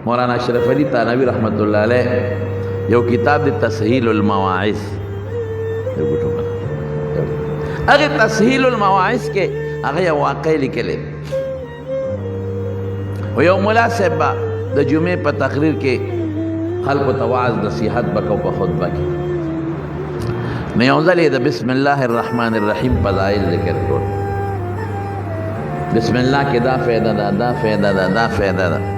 مولانا اشرف علی تھانوی رحمت اللہ علیہ یو کتاب دی تسہیل المواعظ اگر تسہیل المواعظ کے اگر یو واقعی لکلے و یو مولا صاحب با دا جمعے پا تقریر کے خلق و تواعظ نصیحت بکو پا خطبہ کی نیوزلی دا بسم اللہ الرحمن الرحیم فضائل ذکر کرو بسم اللہ کے دا فیدہ دا دا فیدہ دا دا فیدہ دا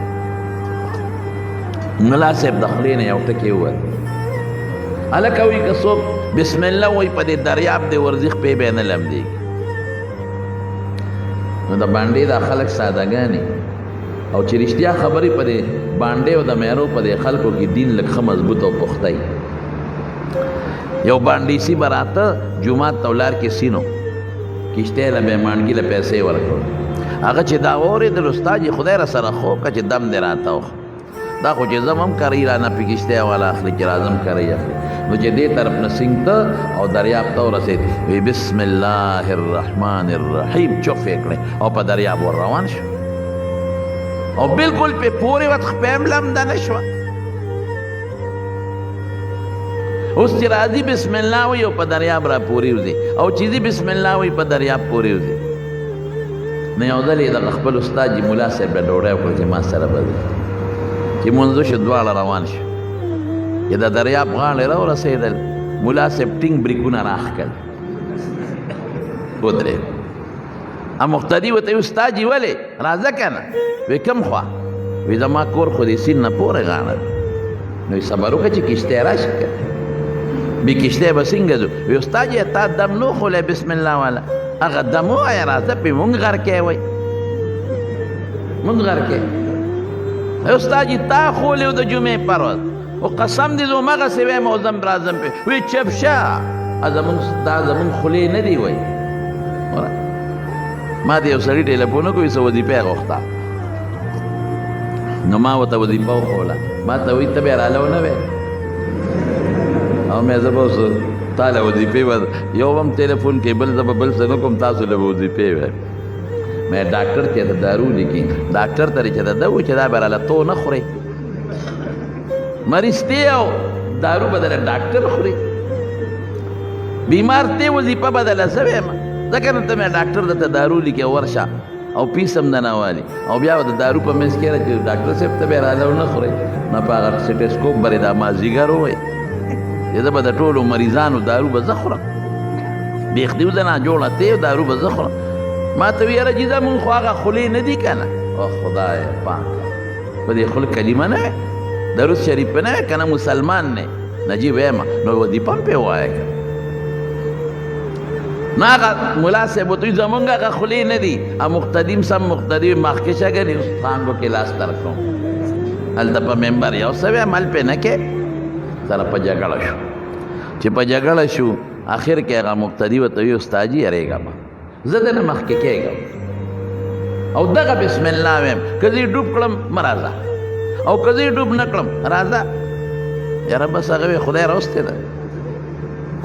ملا صاحب دخلین یو ٹکی ہوا علکوی کسوک بسم اللہ وی پا دے دریاب دے ورزیخ پی بین لم دے نو دا بانڈے دا خلق سادگانی او چی رشتیا خبری پا دے بانڈے و دا میرو پا دے خلقو کی دین لکھ مضبوط و پختائی یو بانڈی سی براتا جمعات تولار کے سینو کشتے لبے مانگی لپیسے ورکو اگا چی داوری دل استاجی خدای رسا رخو کا چی دم دے راتا ہو دا خو چی زمم کری رانا پی کشتے والا اخلی چی رازم کری اخلی نو چی دے طرف نسنگتا او دریاب تاو رسید وی بسم اللہ الرحمن الرحیم چوف ایکلے او پا دریاب ور روان شو او بالکل پی پوری وقت خپیم لم دا نشوا اس چی رازی بسم اللہ وی او پا دریاب را پوری ہوزی او چیزی بسم اللہ وی پا دریاب پوری ہوزی نیوزلی دا خپل استاد جی مولا صاحب دا ڈوڑے وکل چی ما سر بزی چی منزو شو دوال روان شو یہ دا دریاب غالی رو رسیدل مولا صاحب ٹنگ بریکونا راخ کل ادرے ام مختدی و تی استاد جی ولی رازا کنا وی کم خواہ وی زما کور خودی سین نا پور غانا نوی صبرو که چی کشتے راش کر بی کشتے بسنگزو وی استاد جی تا دم نو خولے بسم اللہ والا اگر دمو آیا رازا پی منگ غر کے وی منگ غر کے استاد جی تا خولیو دا جمعے پروز و قسم دی زو مغا سوے موزم برازم پی وی چپشا دا زمون خلی ندی وی ما دیو سری ٹیلیفونو کوئی سو وزیپے غوختا نو ما وطا وزیپاو خولا ما تا وی تبیر آلو نوے او میں زبا سو تالا وزیپے وز یو بم ٹیلیفون کے بل زبا بل سنو کم تاسو لبا وزیپے وی میں ڈاکٹر چیتا دارو لکی ڈاکٹر تاری چیتا دو چیتا برالا تو نخوری مریض تے او دارو بدل ڈاکٹر خوری بیمار تے وزیپا بدل سوے ما ذکر تا میں ڈاکٹر دا دارو لکی ورشا او پیسم دا نوالی او بیا دا دارو پا میس کیا رہا ڈاکٹر سیب تا بیرالا نخوری نا پا اگر سیٹسکوپ بری دا مازیگر ہوئے یہ دا بدا طولو مریضانو دارو بزخورا بیخدیو دا نا جوڑا تے دارو بزخورا ما تو یارا جیزا من خواغا خلی ندی کنا او خدای پاک بدی خل کلمہ نوے درست شریف پہ نوے کنا مسلمان نے نجیب ایما نو ودی پم پہ ہوا ہے نا آگا ملا سے بطوی زمانگا آگا خلی ندی ام مقتدیم سم مقتدیم مخکشا گنی اس خانگو کے لاس ترکوں حالتا پا ممبر یاو سوے عمل پہ نکے سارا پا جگڑا شو چی پا جگڑا شو آخر کے آگا مقتدی و توی استاجی ارے گا ما زدن مخ کے کہے گا او دغا بسم اللہ ویم کذی ڈوب کلم مرازا او کذی ڈوب نکلم رازا یا رب بس اگوی خدای روستے دا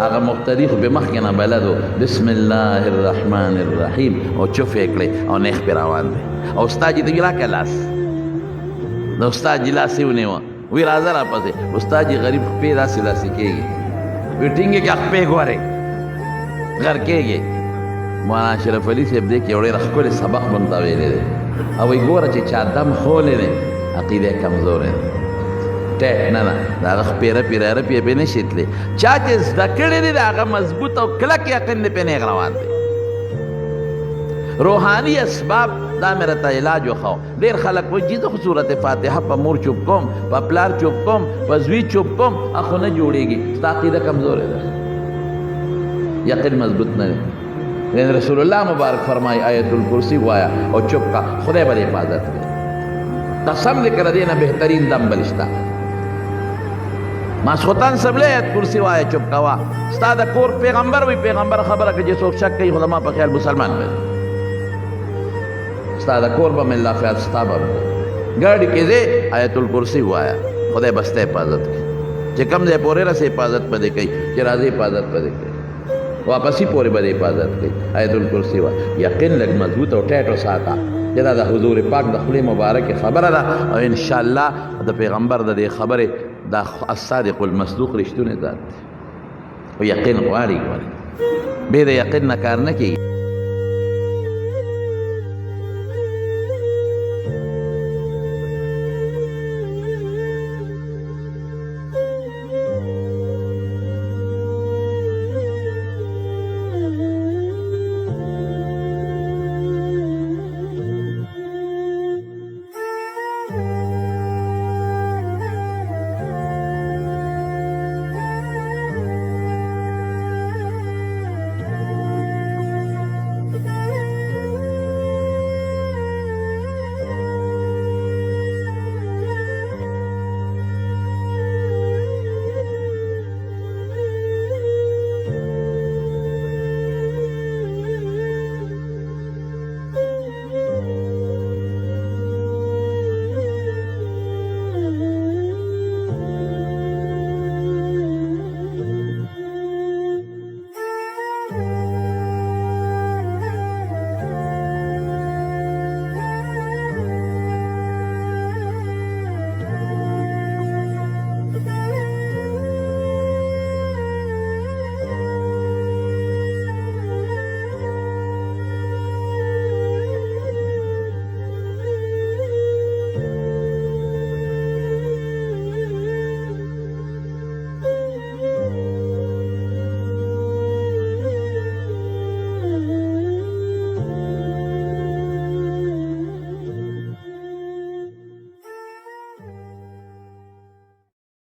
آگا مقتدی خو بمخ کے نا بلدو بسم اللہ الرحمن الرحیم او چف اکلے او نیخ پی روان دے او استاجی تو گرا کے لاس دا استاجی لاسی ہونے وی رازا را پسے استاجی غریب پی راسی لاسی کے گی وی ٹنگے کہ اخ پی گوارے غر کے گی مولانا اشرف علی صاحب دے کہ اوڑے رخکول سبق بنتاوے لے دے اوی گورا چی چا دم خولے دے عقیدہ کمزور ہے ٹے نا نا دا غخ پیرا پیرا پی پی نشیت لے چا چیز دکڑے دے دا آغا مضبوط او کلک یقین دے پی نیغ روان دے روحانی اسباب دا میرا تا علاج و خواہ دیر خلق وہ جیزا خصورت فاتحہ پا مور چوب کم پا پلار چوب کم پا زوی چوب کم اخو نہ جوڑے گی ستا عقیدہ کمزور ہے دا یقین مضبوط نہ دے لیکن رسول اللہ مبارک فرمائی آیت الکرسی گوایا اور چپ کا خدای بڑی حفاظت ہے قسم ذکر دینا بہترین دم بلشتا ماسخوتان سبلے آیت کرسی گوایا چپ کا وا ستا دا کور پیغمبر وی پیغمبر خبر کہ جسو شک کئی خدما پا خیال مسلمان بے ستا دا کور با من اللہ فیاد ستا با گاڑی کے دے آیت الکرسی گوایا خدای بستے حفاظت کی چے کم دے پورے رسے حفاظت پا دے کئی چے رازے حفاظت پا دے کئی واپسی پورے بدے حفاظت کی آیت الکرسی وا یقین لگ مضبوط اور ٹیٹو ساتا چې دا د حضور پاک د خولې مبارکې خبره ده او انشاءالله د پیغمبر د دې خبرې دا الصادق المصدوق رښتونی ذات دی او یقین غواړي بې د یقین نه کار نه کېږي